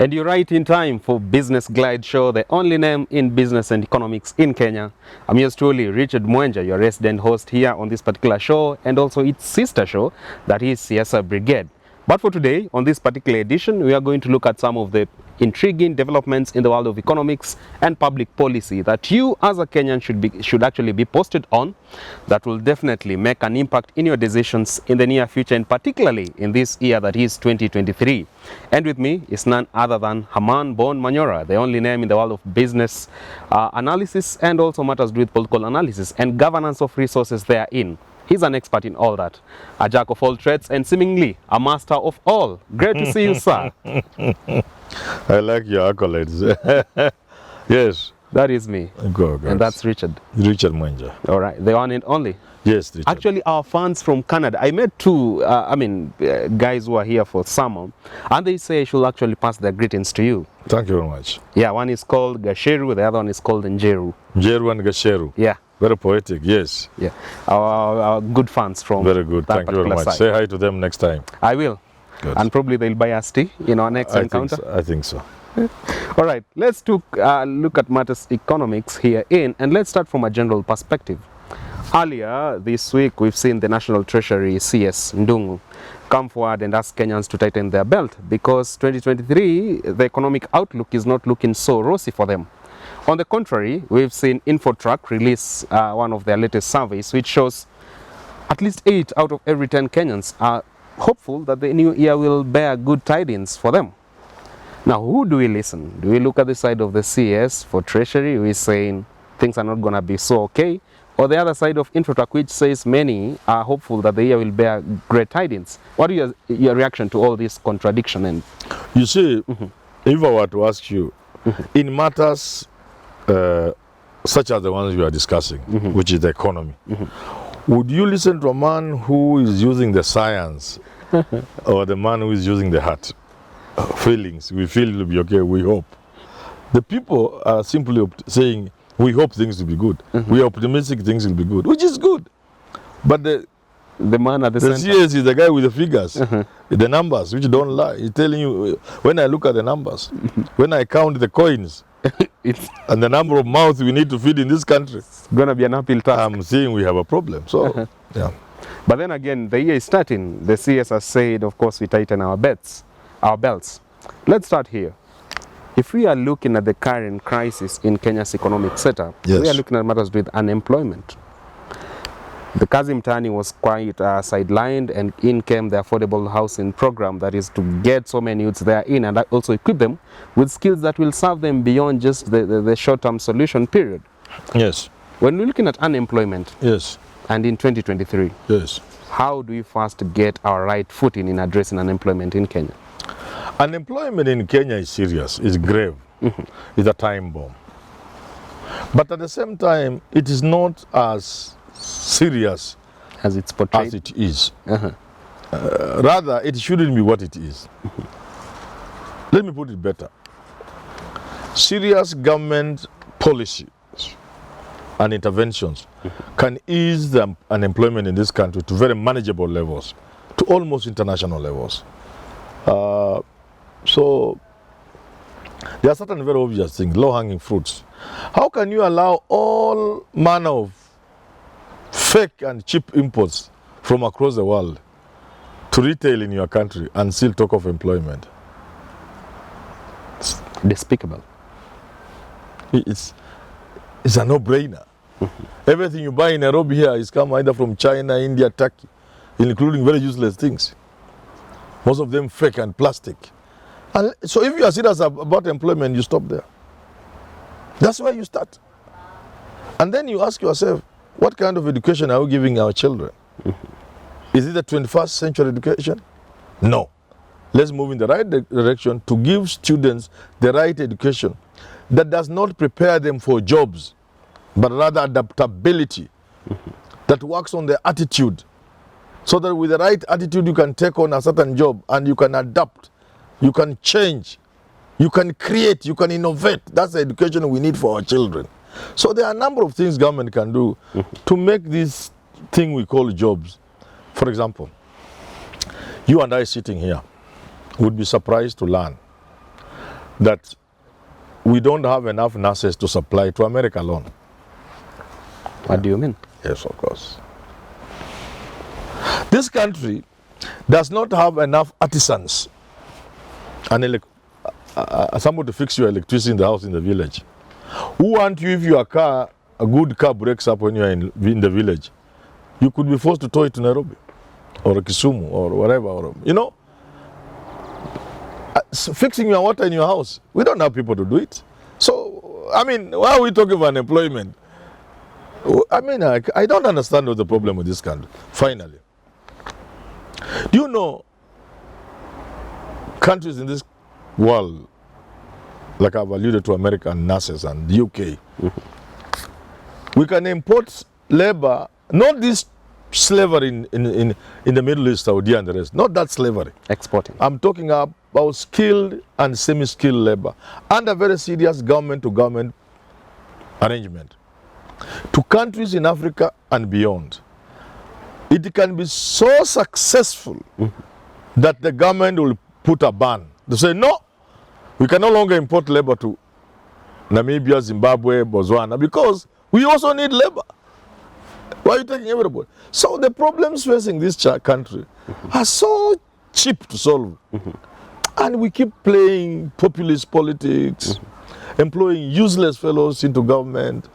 And you're right in time for Business Glide Show, the only name in business and economics in Kenya. I'm yours truly, Richard Mwenja, your resident host here on this particular show, and also its sister show, that is Siasa Brigade. But for today, on this particular edition, we are going to look at some of the intriguing developments in the world of economics and public policy that you as a Kenyan should actually be posted on, that will definitely make an impact in your decisions in the near future, and particularly in this year that is 2023. And with me is none other than Herman Manyora, the only name in the world of business analysis and also matters to do with political analysis and governance of resources therein. He's an expert in all that, a jack of all trades and seemingly a master of all. Great to see you, sir. I like your accolades. Yes. That is me. Go. And that's Richard. Richard Mwenja. All right, the one and only. Yes, Richard. Actually, our fans from Canada, I met two, guys who are here for summer, and they say I should actually pass their greetings to you. Thank you very much. Yeah, one is called Gasheru, the other one is called Njeru. Njeru and Gasheru. Yeah. Very poetic, yes. Yeah, our good fans from Very good, thank you very much. Side. Say hi to them next time. I will. Good. And probably they'll buy us tea in our next encounter. I think so. All right, let's look at matters economics here and let's start from a general perspective. Earlier this week, we've seen the National Treasury CS Ndungu come forward and ask Kenyans to tighten their belt because 2023, the economic outlook is not looking so rosy for them. On the contrary, we've seen Infotrack release one of their latest surveys, which shows at least 8 out of every 10 Kenyans are hopeful that the new year will bear good tidings for them. Now, who do we listen? Do we look at the side of the CS for Treasury, who is saying things are not going to be so okay? Or the other side of Infotrack, which says many are hopeful that the year will bear great tidings? What is your reaction to all this contradiction? And you see, if I were to ask you, in matters such as the ones we are discussing, which is the economy, would you listen to a man who is using the science or the man who is using the heart? Feelings, we feel it will be okay, we hope. The people are simply saying, we hope things will be good. We are optimistic things will be good, which is good. But the man at the center. CS is the guy with the figures, the numbers, which don't lie. He's telling you, when I look at the numbers, when I count the coins, and the number of mouths we need to feed in this country, it's going to be an uphill task. I'm saying we have a problem. So, yeah. But then again, the year is starting. The CS has said, of course, we tighten our belts. Let's start here. If we are looking at the current crisis in Kenya's economic setup, we are looking at matters with unemployment. The Kazi Mtaani was quite sidelined, and in came the affordable housing program, that is to get so many youths there in and also equip them with skills that will serve them beyond just the short-term solution period. Yes. When we're looking at unemployment, yes, and in 2023, yes, how do we first get our right footing in addressing unemployment in Kenya? Unemployment in Kenya is serious, is grave, it's a time bomb. But at the same time, it is not as serious as it's portrayed, as it is. Rather, it shouldn't be what it is. Let me put it better. Serious government policies and interventions can ease the unemployment in this country to very manageable levels, to almost international levels. So there are certain very obvious things, low-hanging fruits. How can you allow all manner of fake and cheap imports from across the world to retail in your country and still talk of employment? It's despicable. It's a no-brainer. Everything you buy in Nairobi here is come either from China, India, Turkey, including very useless things. Most of them fake and plastic. And so if you are serious about employment, you stop there. That's where you start. And then you ask yourself, what kind of education are we giving our children? Is it the 21st century education? No. Let's move in the right direction to give students the right education that does not prepare them for jobs, but rather adaptability that works on their attitude. So that with the right attitude, you can take on a certain job and you can adapt, you can change, you can create, you can innovate. That's the education we need for our children. So there are a number of things government can do to make this thing we call jobs. For example, you and I sitting here would be surprised to learn that we don't have enough nurses to supply to America alone. What do you mean? Yes, of course. This country does not have enough artisans and somebody to fix your electricity in the house in the village. Who want you if your car, a good car breaks up when you are in the village? You could be forced to tow it to Nairobi or Kisumu or whatever. Or, you know, fixing your water in your house, we don't have people to do it. So, I mean, why are we talking about unemployment? I mean, I don't understand what the problem with this country. Finally, do you know countries in this world, like I've alluded to, American nurses and UK, we can import labor, not this slavery in the Middle East, Saudi and the rest, not that slavery. Exporting. I'm talking about skilled and semi-skilled labor under very serious government-to-government arrangement to countries in Africa and beyond. It can be so successful that the government will put a ban. They say, no, we can no longer import labor to Namibia, Zimbabwe, Botswana, because we also need labor. Why are you taking everybody? So the problems facing this country are so cheap to solve. And we keep playing populist politics, employing useless fellows into government,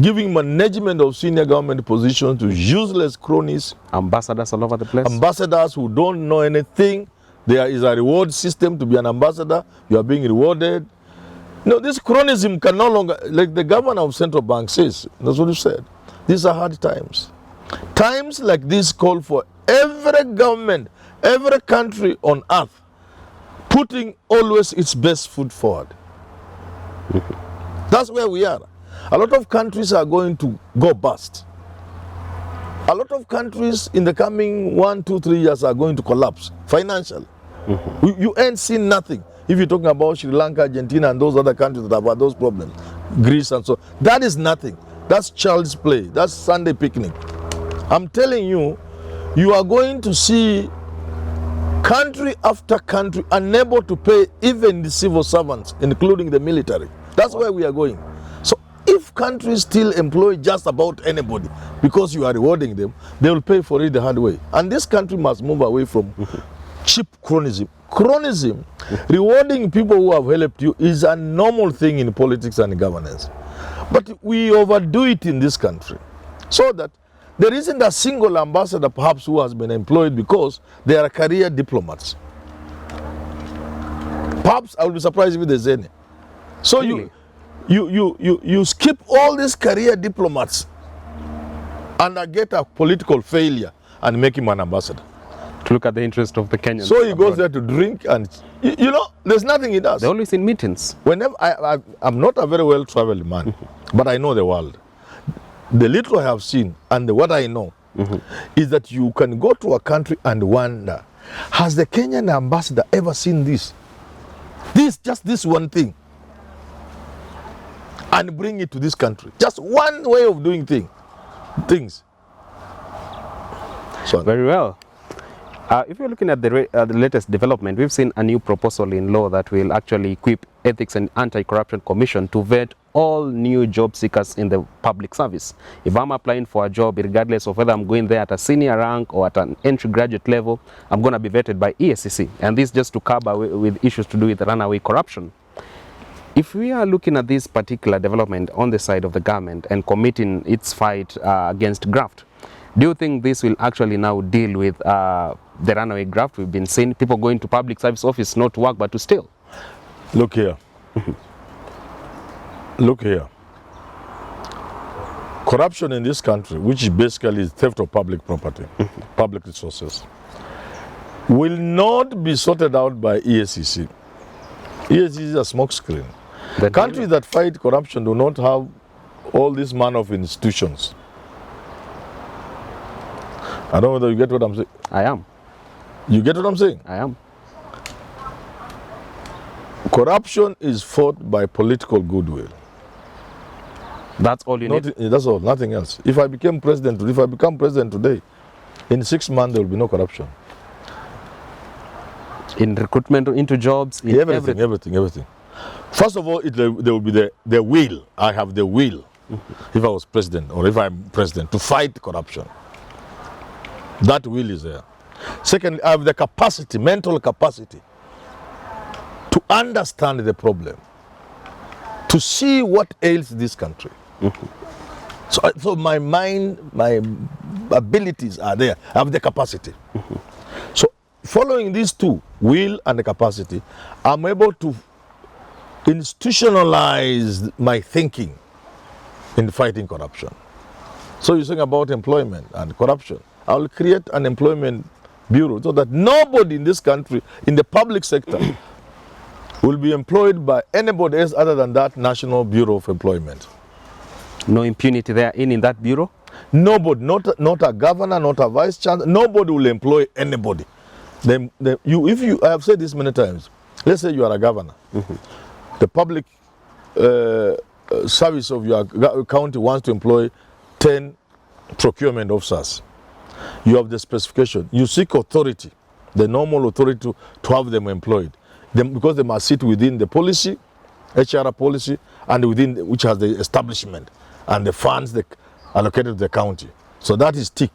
giving management of senior government positions to useless cronies. Ambassadors all over the place. Ambassadors who don't know anything. There is a reward system to be an ambassador. You are being rewarded. No, this cronyism can no longer, like the governor of central bank says, that's what he said. These are hard times. Times like this call for every government, every country on earth, putting always its best foot forward. That's where we are. A lot of countries are going to go bust. A lot of countries in the coming 1, 2, 3 years are going to collapse financially. You ain't seen nothing. If you're talking about Sri Lanka, Argentina, and those other countries that have had those problems, Greece and so, that is nothing. That's child's play. That's Sunday picnic. I'm telling you, you are going to see country after country unable to pay even the civil servants, including the military. That's where we are going. So if countries still employ just about anybody because you are rewarding them, they will pay for it the hard way. And this country must move away from cheap cronyism. Cronyism, rewarding people who have helped you, is a normal thing in politics and governance. But we overdo it in this country, so that there isn't a single ambassador perhaps who has been employed because they are career diplomats. Perhaps I will be surprised if there's any. So really? you skip all these career diplomats and get a political failure and make him an ambassador. To look at the interest of the Kenyans. So he goes there to drink and, you know, there's nothing he does. They're always in meetings. Whenever I'm not a very well-traveled man, but I know the world. The little I have seen and what I know is that you can go to a country and wonder, has the Kenyan ambassador ever seen this? Just this one thing. And bring it to this country. Just one way of doing things. So, very well. If you're looking at the latest development, we've seen a new proposal in law that will actually equip Ethics and Anti-Corruption Commission to vet all new job seekers in the public service. If I'm applying for a job, regardless of whether I'm going there at a senior rank or at an entry graduate level, I'm going to be vetted by EACC. And this just to cover with issues to do with runaway corruption. If we are looking at this particular development on the side of the government and committing its fight against graft, do you think this will actually now deal with the runaway graft? We've been seeing people going to public service office not to work but to steal. Look here. Look here. Corruption in this country, which basically is theft of public property, public resources, will not be sorted out by EACC. EACC is a smokescreen. Countries that fight corruption do not have all this manner of institutions. I don't know whether you get what I'm saying. I am. You get what I'm saying? I am. Corruption is fought by political goodwill. That's all you need? That's all, nothing else. If I become president today, in 6 months there will be no corruption. In recruitment into jobs, in everything. First of all, there will be the will. I have the will, if I was president or if I'm president, to fight corruption. That will is there. Second, I have the capacity, mental capacity, to understand the problem, to see what ails this country. So my mind, my abilities are there. I have the capacity. So following these two, will and the capacity, I'm able to institutionalize my thinking in fighting corruption. So you're saying about employment and corruption. I'll create an employment bureau so that nobody in this country, in the public sector, will be employed by anybody else other than that National Bureau of Employment. No impunity there in that bureau? Nobody, not a governor, not a vice chancellor, nobody will employ anybody. I have said this many times, let's say you are a governor. The public service of your county wants to employ 10 procurement officers. You have the specification. You seek authority, the normal authority to have them employed. Because they must sit within the policy, HR policy, and within which has the establishment and the funds that allocated to the county. So that is tick.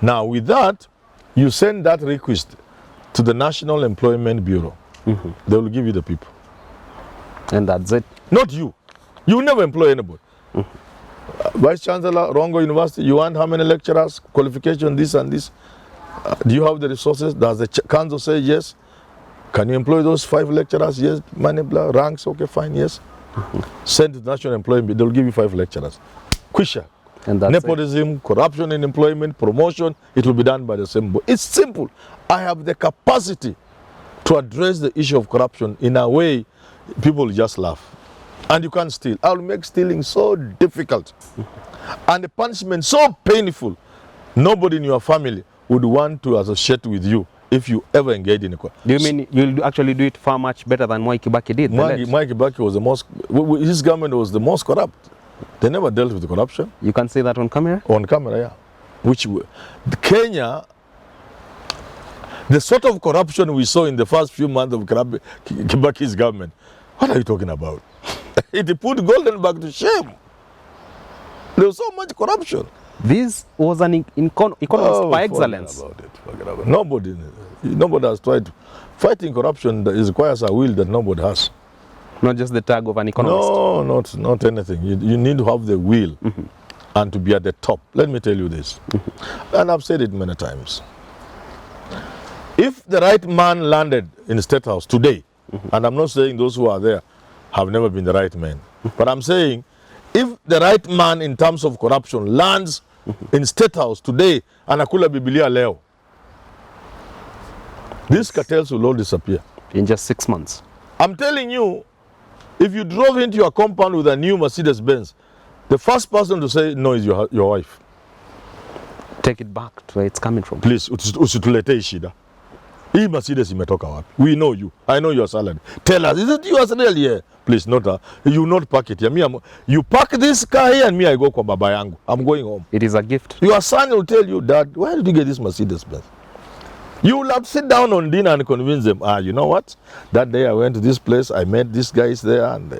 Now with that, you send that request to the National Employment Bureau. They will give you the people. And that's it. Not you. You will never employ anybody. Vice Chancellor, Rongo University, you want how many lecturers, qualification, this and this? Do you have the resources? Does the council say yes? Can you employ those 5 lecturers? Yes. Money, blah, ranks, okay, fine, yes. Send to the National Employment, they'll give you 5 lecturers. Quisha. And that's nepotism, corruption in employment, promotion, it will be done by the same board. It's simple. I have the capacity to address the issue of corruption in a way people just laugh. And you can't steal. I'll make stealing so difficult and the punishment so painful. Nobody in your family would want to associate with you if you ever engage in a corruption. Do you mean you'll actually do it far much better than Mwai Kibaki did? Mwai Kibaki was the most, his government was the most corrupt. They never dealt with the corruption. You can say that on camera? On camera, yeah. Kenya, the sort of corruption we saw in the first few months of Kibaki's government, what are you talking about? It put Golden back to shame. There was so much corruption. This was an economist by excellence. Forget about it. Nobody has tried. Fighting corruption requires a will that nobody has. Not just the tag of an economist. No, not anything. You need to have the will and to be at the top. Let me tell you this. And I've said it many times. If the right man landed in the State House today, and I'm not saying those who are there have never been the right men, but I'm saying if the right man in terms of corruption lands in State House today, anakula Biblia leo, these cartels will all disappear. In just 6 months. I'm telling you, if you drove into your compound with a new Mercedes-Benz, the first person to say no is your wife. Take it back to where it's coming from. Please, usituletee shida. Hii Mercedes imetoka wapi? We know you. I know your salary. Tell us, is it yours really here? Please, you not park it here. You park this car here and me, I go kwa baba yangu. I'm going home. It is a gift. Your son will tell you, Dad, where did you get this Mercedes-Benz? You will have to sit down on dinner and convince them, you know what? That day I went to this place, I met these guys there, and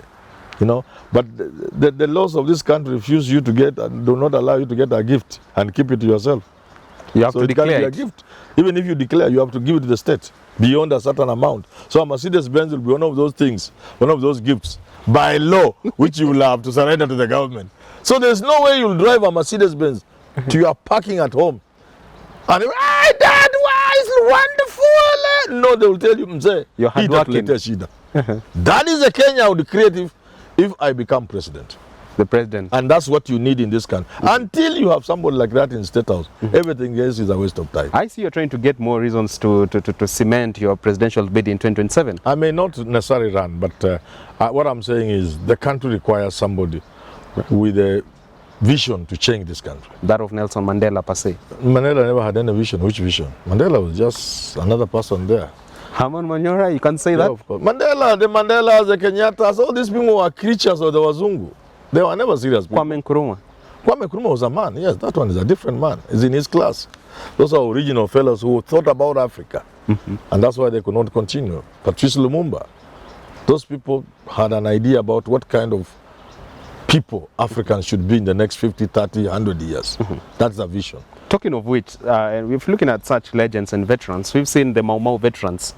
but the laws of this country refuse you to get and do not allow you to get a gift and keep it to yourself. You have to declare it. Can't be a gift. Even if you declare, you have to give it to the state beyond a certain amount. So a Mercedes-Benz will be one of those things, one of those gifts by law, which you will have to surrender to the government. So there's no way you'll drive a Mercedes-Benz to your parking at home. And hey, Dad, wow, it's wonderful. No, they will tell you, Mzee, you're hardworking. That is the Kenya I would create if I become president. The president. And that's what you need in this country. Until you have somebody like that in State House, everything else is a waste of time. I see you're trying to get more reasons to cement your presidential bid in 2027. I may not necessarily run, but what I'm saying is the country requires somebody with a vision to change this country. That of Nelson Mandela per se. Mandela never had any vision. Which vision? Mandela was just another person there. Herman Manyora, you can say that? Of course. Mandela, the Mandelas, the Kenyattas, all these people were creatures of the Wazungu. They were never serious people. Kwame Nkrumah. Kwame Nkrumah was a man. Yes, that one is a different man. He's in his class. Those are original fellows who thought about Africa. And that's why they could not continue. Patrice Lumumba, those people had an idea about what kind of people Africans should be in the next 50, 30, 100 years. That's the vision. Talking of which, if looking at such legends and veterans, we've seen the Mau Mau veterans.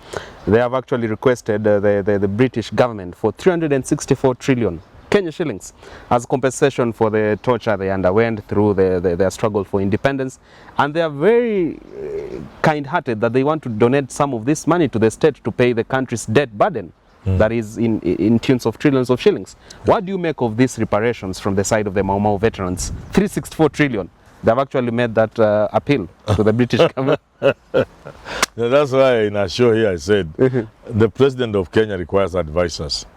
They have actually requested the British government for 364 trillion Kenya shillings as compensation for the torture they underwent through their struggle for independence. And they are very kind-hearted that they want to donate some of this money to the state to pay the country's debt burden. That is in tunes of trillions of shillings. What do you make of these reparations from the side of the Mau Mau veterans? 364 trillion. They've actually made that appeal to the British government. That's why in a show here I said, the president of Kenya requires advisors.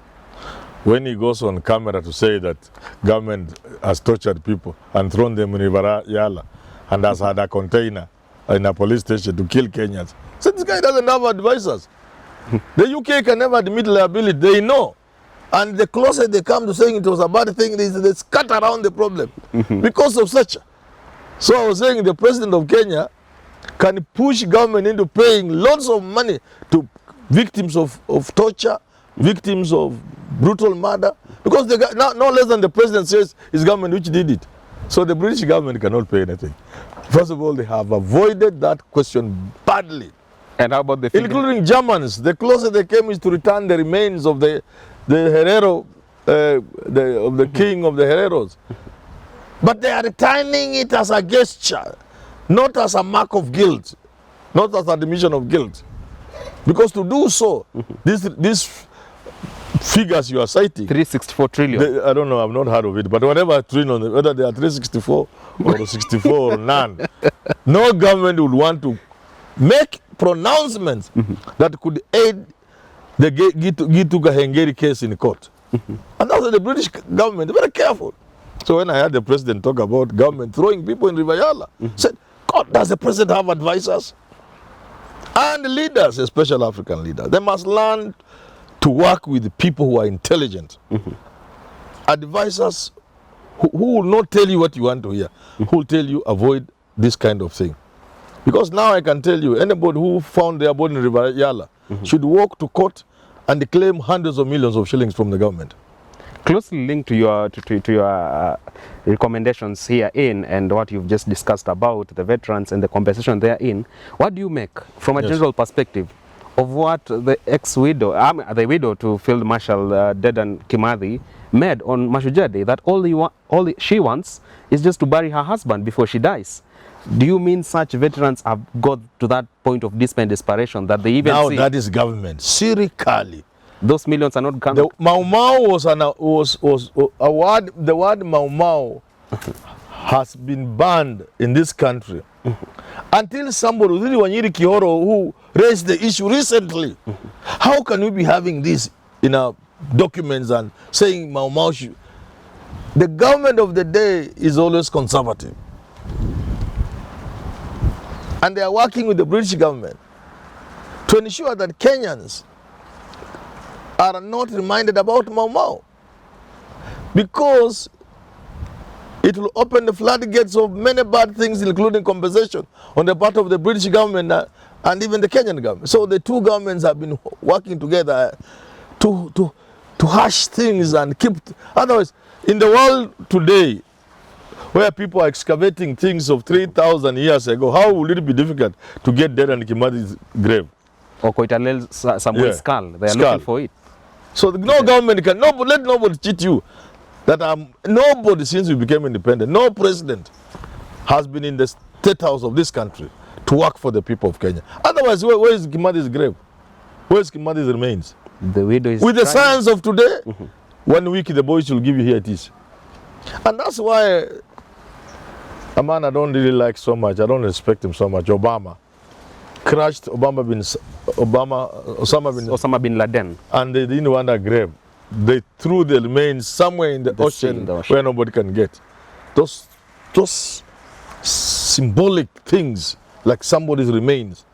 When he goes on camera to say that government has tortured people and thrown them in River Yala and has had a container in a police station to kill Kenyans, so this guy doesn't have advisors. The UK can never admit liability, they know. And the closer they come to saying it was a bad thing, they scatter around the problem because of such. So I was saying the president of Kenya can push government into paying lots of money to victims of torture, victims of brutal murder, because no less than the president says it's government which did it. So the British government cannot pay anything. First of all, they have avoided that question badly. And how about the figure? Including Germans, the closer they came is to return the remains of the Herero, of the king of the Hereros. But they are returning it as a gesture, not as a mark of guilt, not as admission of guilt. Because to do so, these figures you are citing, 364 trillion. I don't know, I've not heard of it, but whatever trillion, whether they are 364 or 64 or none, no government would want to make pronouncements that could aid the Gitu Gahengeri case in court. And that's why the British government, they're very careful. So when I heard the president talk about government throwing people in River Yala, said, God, does the president have advisors? And leaders, especially African leaders, they must learn to work with people who are intelligent. Advisors who will not tell you what you want to hear, who will tell you avoid this kind of thing. Because now I can tell you, anybody who found their body in River Yala should walk to court and claim hundreds of millions of shillings from the government. Closely linked to your recommendations herein and what you've just discussed about the veterans and the compensation therein, what do you make from a general perspective of what the ex-widow, the widow to Field Marshal Dedan Kimathi made on Mashujaa Day, that all she wants is just to bury her husband before she dies? Do you mean such veterans have got to that point of despair and desperation that they even now see that is government, seriously? Those millions are not coming? The Mau Mau was a word, the word Mau Mau has been banned in this country until somebody, really Wanyiri Kihoro, who raised the issue recently. How can we be having this in our documents and saying Mau Mau should? The government of the day is always conservative. And they are working with the British government to ensure that Kenyans are not reminded about Mau Mau, because it will open the floodgates of many bad things, including compensation on the part of the British government and even the Kenyan government. So the two governments have been working together to hush things and keep. Otherwise, in the world today, where people are excavating things of 3,000 years ago, how will it be difficult to get Dedan Kimathi's grave? Or Koitalel Samuel's skull. They are looking for it. So no government can, let nobody cheat you. That nobody, since we became independent, no president has been in the state house of this country to work for the people of Kenya. Otherwise, where is Kimathi's grave? Where is Kimathi's remains? The widow is with the science of today, 1 week the boys will give you, here it is. And that's why a man I don't really like so much, I don't respect him so much, Obama, crushed Osama bin Laden. And they didn't want a grave. They threw the remains somewhere in the ocean where nobody can get. Those symbolic things, like somebody's remains,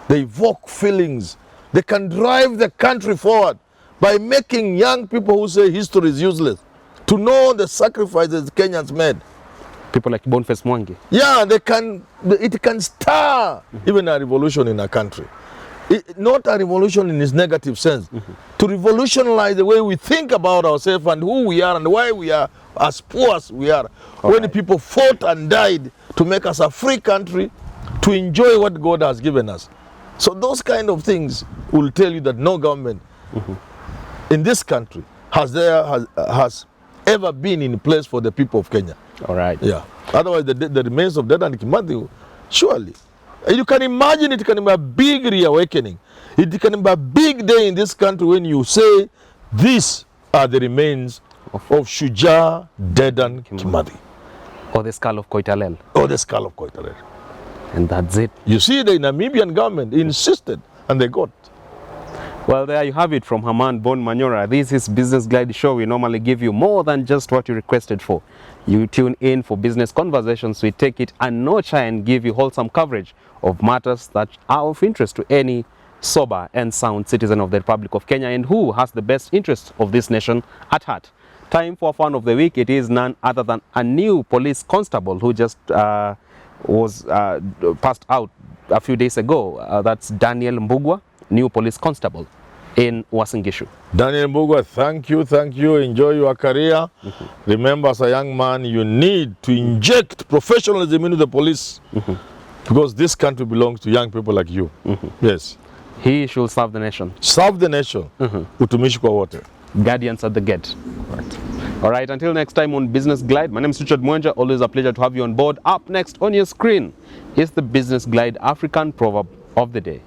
they evoke feelings. They can drive the country forward by making young people who say history is useless to know the sacrifices Kenyans made. People like Boniface Mwangi. Yeah, it can stir even a revolution in a country. Not a revolution in its negative sense. To revolutionize the way we think about ourselves and who we are and why we are as poor as we are. When people fought and died to make us a free country, to enjoy what God has given us. So those kind of things will tell you that no government in this country has ever been in place for the people of Kenya. All right. Yeah. Otherwise, the remains of Dedan Kimathi, surely. You can imagine it can be a big reawakening. It can be a big day in this country when you say, these are the remains of Shujaa Dedan Kimathi. Or the skull of Koitalel. Or the skull of Koitalel. And that's it. You see, the Namibian government insisted, and they got. Well, there you have it from Herman Manyora. This is Business Glide Show. We normally give you more than just what you requested for. You tune in for business conversations. We take it a notch high and give you wholesome coverage of matters that are of interest to any sober and sound citizen of the Republic of Kenya and who has the best interests of this nation at heart. Time for Fun of the Week. It is none other than a new police constable who just was passed out a few days ago. That's Daniel Mbugua, new police constable in Uasin Gishu. Daniel Mbugua, thank you. Enjoy your career. Remember, as a young man, you need to inject professionalism into the police because this country belongs to young people like you. Yes. He should serve the nation. Serve the nation. Utumishi kwa wote. Guardians at the gate. All right, until next time on Business Glide, my name is Richard Mwenja. Always a pleasure to have you on board. Up next on your screen is the Business Glide African Proverb of the Day.